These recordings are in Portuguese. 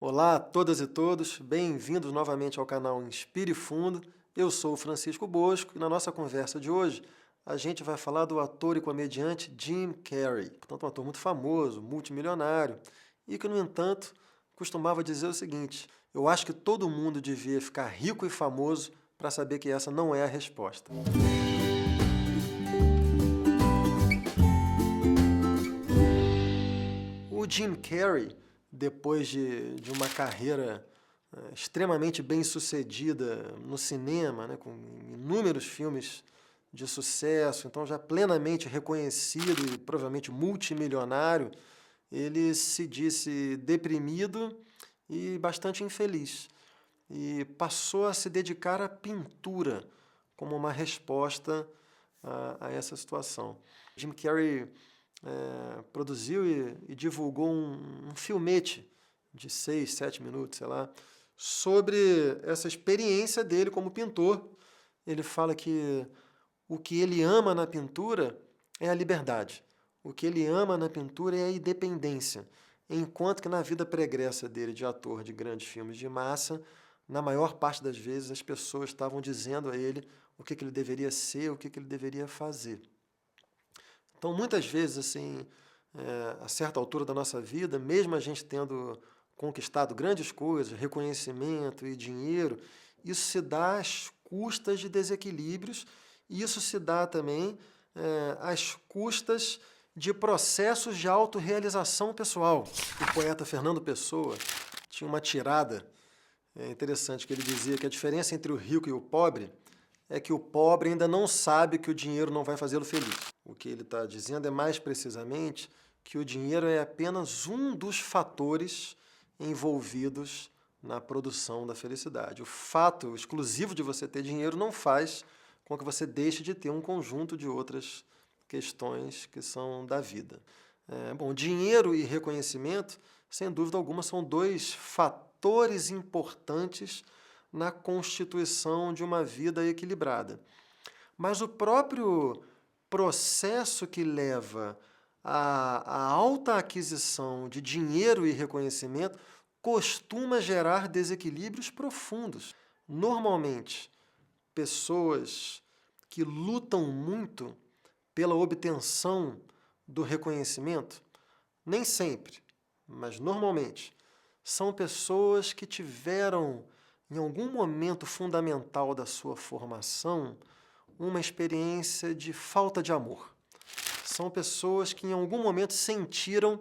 Olá a todas e todos, bem-vindos novamente ao canal Inspire Fundo. Eu sou o Francisco Bosco e na nossa conversa de hoje a gente vai falar do ator e comediante Jim Carrey. Portanto, um ator muito famoso, multimilionário e que, no entanto, costumava dizer o seguinte: eu acho que todo mundo devia ficar rico e famoso para saber que essa não é a resposta. O Jim Carrey, depois de uma carreira extremamente bem-sucedida no cinema, né, com inúmeros filmes de sucesso, então já plenamente reconhecido e provavelmente multimilionário, ele se disse deprimido e bastante infeliz. E passou a se dedicar à pintura como uma resposta a essa situação. Jim Carrey produziu e divulgou um filmete de 6, 7 minutos, sei lá, sobre essa experiência dele como pintor. Ele fala que o que ele ama na pintura é a liberdade. O que ele ama na pintura é a independência. Enquanto que na vida pregressa dele de ator de grandes filmes de massa, na maior parte das vezes as pessoas estavam dizendo a ele o que ele deveria ser, o que ele deveria fazer. Então, muitas vezes, assim, a certa altura da nossa vida, mesmo a gente tendo conquistado grandes coisas, reconhecimento e dinheiro, isso se dá às custas de desequilíbrios e isso se dá também às custas de processos de autorrealização pessoal. O poeta Fernando Pessoa tinha uma tirada interessante que ele dizia que a diferença entre o rico e o pobre é que o pobre ainda não sabe que o dinheiro não vai fazê-lo feliz. O que ele está dizendo é mais precisamente que o dinheiro é apenas um dos fatores envolvidos na produção da felicidade. O fato exclusivo de você ter dinheiro não faz com que você deixe de ter um conjunto de outras questões que são da vida. Bom, dinheiro e reconhecimento, sem dúvida alguma, são dois fatores importantes na constituição de uma vida equilibrada. Mas o próprio processo que leva à alta aquisição de dinheiro e reconhecimento costuma gerar desequilíbrios profundos. Normalmente, pessoas que lutam muito pela obtenção do reconhecimento, nem sempre, mas normalmente, são pessoas que tiveram, em algum momento fundamental da sua formação, uma experiência de falta de amor. São pessoas que em algum momento sentiram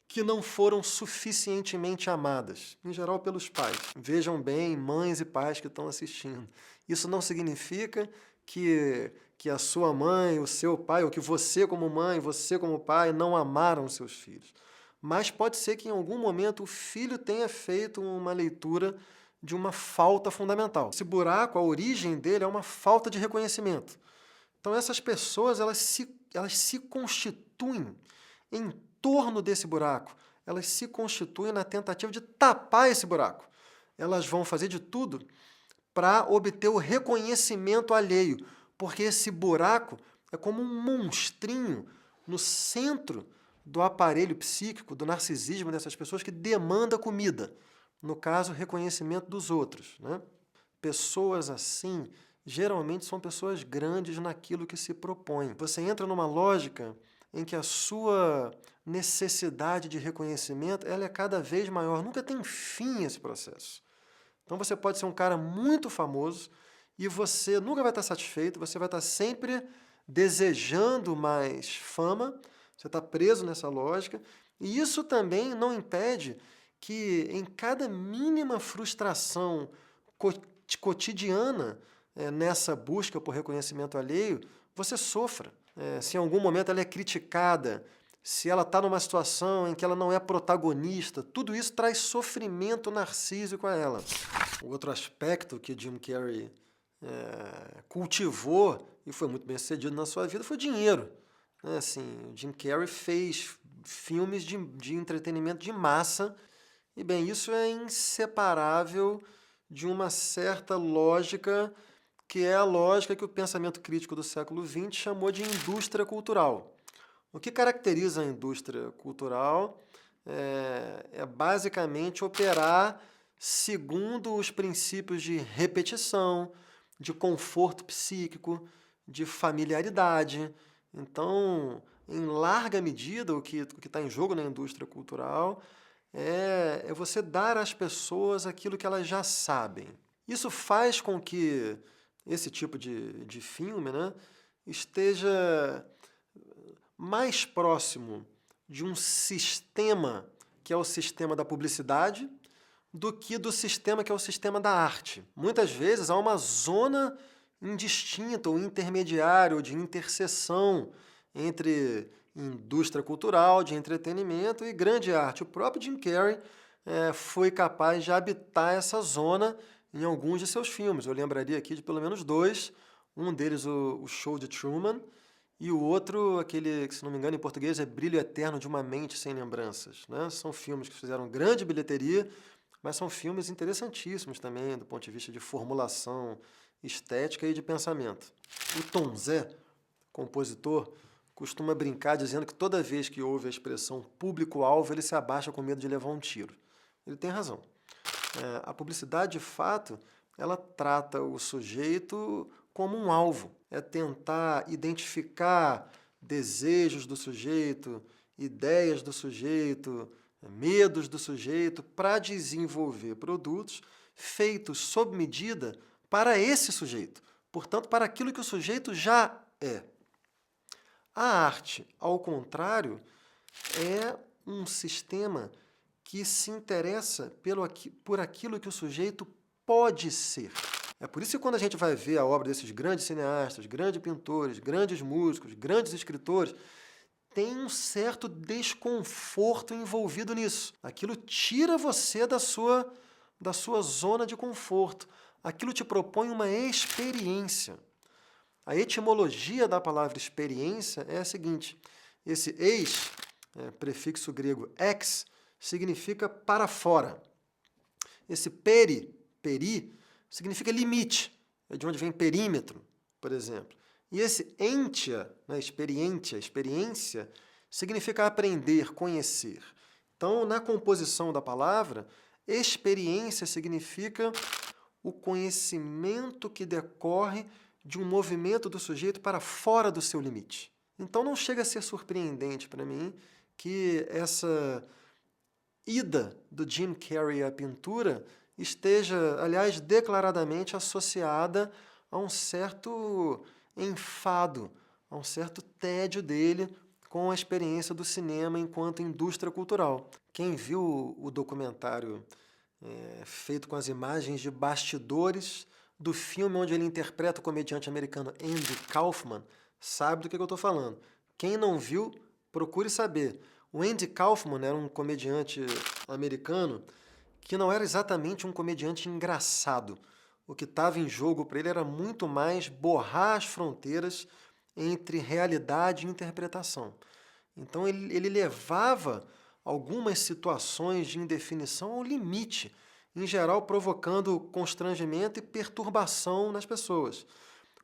que não foram suficientemente amadas, em geral pelos pais. Vejam bem, mães e pais que estão assistindo. Isso não significa que a sua mãe, o seu pai, ou que você como mãe, você como pai, não amaram seus filhos. Mas pode ser que em algum momento o filho tenha feito uma leitura de uma falta fundamental. Esse buraco, a origem dele é uma falta de reconhecimento. Então essas pessoas, elas se constituem em torno desse buraco. Elas se constituem na tentativa de tapar esse buraco. Elas vão fazer de tudo para obter o reconhecimento alheio, porque esse buraco é como um monstrinho no centro do aparelho psíquico, do narcisismo dessas pessoas que demanda comida. No caso, reconhecimento dos outros, né? Pessoas assim, geralmente são pessoas grandes naquilo que se propõe. Você entra numa lógica em que a sua necessidade de reconhecimento ela é cada vez maior. Nunca tem fim esse processo. Então você pode ser um cara muito famoso e você nunca vai estar satisfeito, você vai estar sempre desejando mais fama, você está preso nessa lógica, e isso também não impede que em cada mínima frustração cotidiana nessa busca por reconhecimento alheio, você sofra. Se em algum momento ela é criticada, se ela está numa situação em que ela não é protagonista, tudo isso traz sofrimento narcísico a ela. O outro aspecto que Jim Carrey cultivou e foi muito bem sucedido na sua vida foi o dinheiro. Assim, Jim Carrey fez filmes de entretenimento de massa e, bem, isso é inseparável de uma certa lógica que é a lógica que o pensamento crítico do século XX chamou de indústria cultural. O que caracteriza a indústria cultural é basicamente operar segundo os princípios de repetição, de conforto psíquico, de familiaridade. Então, em larga medida, o que está em jogo na indústria cultural é você dar às pessoas aquilo que elas já sabem. Isso faz com que esse tipo de filme, né, esteja mais próximo de um sistema que é o sistema da publicidade do que do sistema que é o sistema da arte. Muitas vezes há uma zona indistinta ou intermediária ou de interseção entre indústria cultural, de entretenimento e grande arte. O próprio Jim Carrey foi capaz de habitar essa zona em alguns de seus filmes. Eu lembraria aqui de pelo menos dois, um deles o Show de Truman, e o outro, aquele que, se não me engano, em português é Brilho Eterno de uma Mente Sem Lembranças. Né? São filmes que fizeram grande bilheteria, mas são filmes interessantíssimos também, do ponto de vista de formulação estética e de pensamento. O Tom Zé, compositor, costuma brincar dizendo que toda vez que ouve a expressão público-alvo, ele se abaixa com medo de levar um tiro. Ele tem razão. A publicidade, de fato, ela trata o sujeito como um alvo. É tentar identificar desejos do sujeito, ideias do sujeito, medos do sujeito, para desenvolver produtos feitos sob medida para esse sujeito. Portanto, para aquilo que o sujeito já é. A arte, ao contrário, é um sistema que se interessa por aquilo que o sujeito pode ser. É por isso que quando a gente vai ver a obra desses grandes cineastas, grandes pintores, grandes músicos, grandes escritores, tem um certo desconforto envolvido nisso. Aquilo tira você da sua zona de conforto. Aquilo te propõe uma experiência. A etimologia da palavra experiência é a seguinte: esse eis, prefixo grego ex, significa para fora. Esse peri, significa limite, é de onde vem perímetro, por exemplo. E esse entia, né, experiência, significa aprender, conhecer. Então, na composição da palavra, experiência significa o conhecimento que decorre de um movimento do sujeito para fora do seu limite. Então, não chega a ser surpreendente para mim que essa ida do Jim Carrey à pintura esteja, aliás, declaradamente associada a um certo enfado, a um certo tédio dele com a experiência do cinema enquanto indústria cultural. Quem viu o documentário feito com as imagens de bastidores do filme onde ele interpreta o comediante americano Andy Kaufman sabe do que eu estou falando. Quem não viu, procure saber. O Andy Kaufman era um comediante americano que não era exatamente um comediante engraçado. O que estava em jogo para ele era muito mais borrar as fronteiras entre realidade e interpretação. Então ele levava algumas situações de indefinição ao limite, em geral provocando constrangimento e perturbação nas pessoas.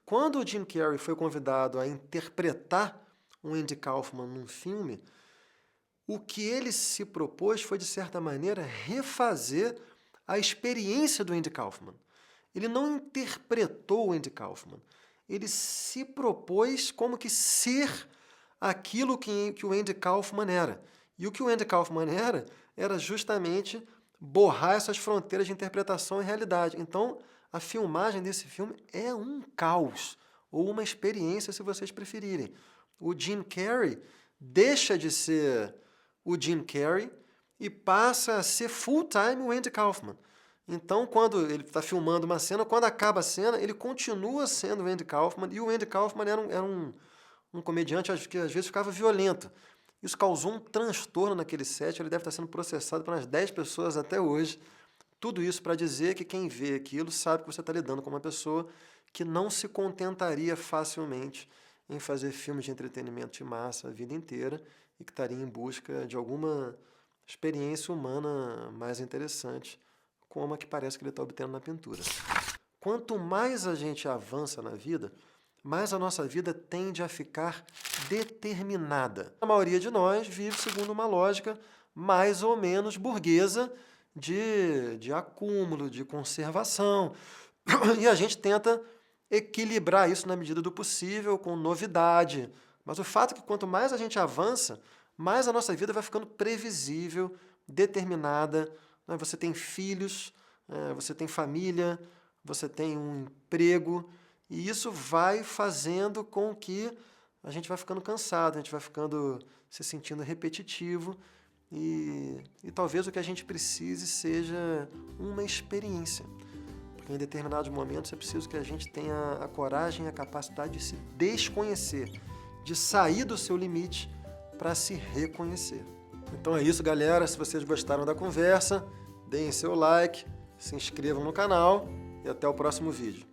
Quando o Jim Carrey foi convidado a interpretar o Andy Kaufman num filme, o que ele se propôs foi, de certa maneira, refazer a experiência do Andy Kaufman. Ele não interpretou o Andy Kaufman. Ele se propôs como que ser aquilo que o Andy Kaufman era. E o que o Andy Kaufman era justamente borrar essas fronteiras de interpretação e realidade. Então, a filmagem desse filme é um caos, ou uma experiência, se vocês preferirem. O Jim Carrey deixa de ser o Jim Carrey e passa a ser full-time o Andy Kaufman. Então, quando ele está filmando uma cena, quando acaba a cena, ele continua sendo o Andy Kaufman, e o Andy Kaufman era um comediante que às vezes ficava violento. Isso causou um transtorno naquele set, ele deve estar sendo processado por umas 10 pessoas até hoje. Tudo isso para dizer que quem vê aquilo sabe que você está lidando com uma pessoa que não se contentaria facilmente em fazer filmes de entretenimento de massa a vida inteira e que estaria em busca de alguma experiência humana mais interessante, como a que parece que ele está obtendo na pintura. Quanto mais a gente avança na vida, mais a nossa vida tende a ficar determinada. A maioria de nós vive segundo uma lógica mais ou menos burguesa de acúmulo, de conservação. E a gente tenta equilibrar isso na medida do possível com novidade. Mas o fato é que quanto mais a gente avança, mais a nossa vida vai ficando previsível, determinada. Né? Você tem filhos, você tem família, você tem um emprego, e isso vai fazendo com que a gente vai ficando cansado, a gente vai ficando se sentindo repetitivo, e talvez o que a gente precise seja uma experiência. Porque em determinados momentos é preciso que a gente tenha a coragem e a capacidade de se desconhecer, de sair do seu limite para se reconhecer. Então é isso, galera. Se vocês gostaram da conversa, deem seu like, se inscrevam no canal e até o próximo vídeo.